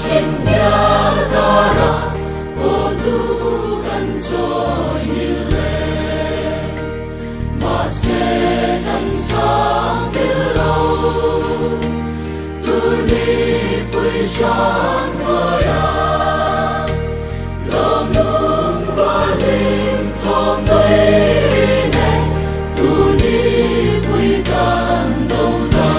신냐 따라 모두 간절일래 마세 간상일로 둘이 부이션 거야 lòng và linh thom đầy này tu ni quy tan đầu ta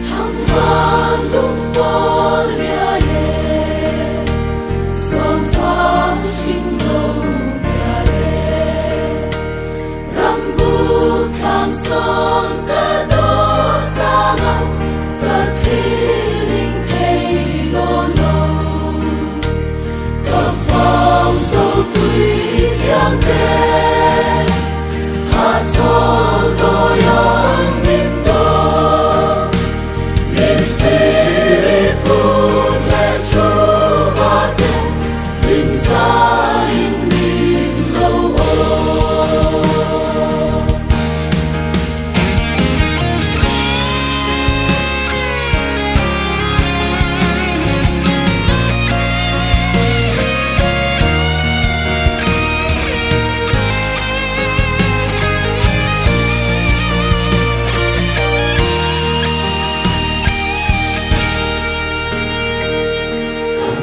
thăm vang đúng bó ria ye son phang sinh lâu ria ye rambut kham son ta do sang ta thiling thay lo lo ta phong sâu tuy thiang tê hát cho đôi ơn mình đó mình sẽ cút lệ chú và tê mình ra in mình lâu ơi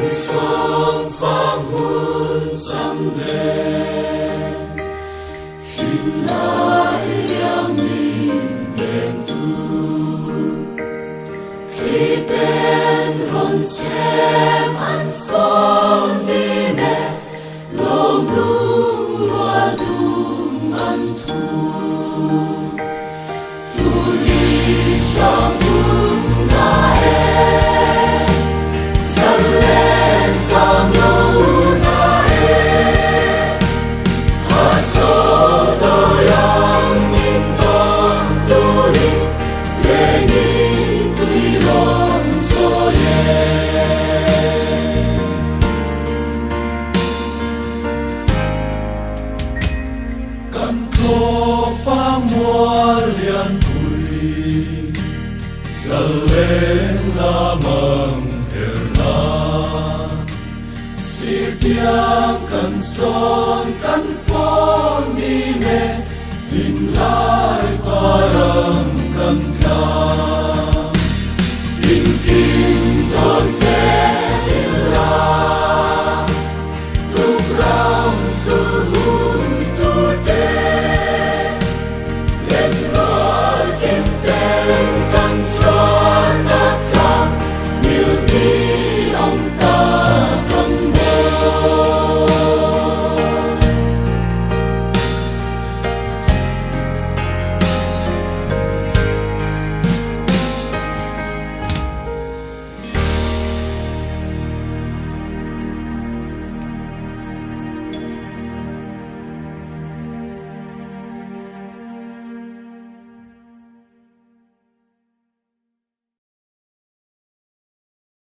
song phang muôn trăm đêm khi lại yang mình đêm tu khi tên hồn xem ăn phong đi mẹ lòng lung loa đùng ăn thu tu đi trong vùng na em dần lên sang lâu na em hát cho đôi anh nhìn con tu đi lệ nghi tuy lòng cho em căn thô pha mua liền tuổi giờ lên là mừng hiền la si tiang căn son căn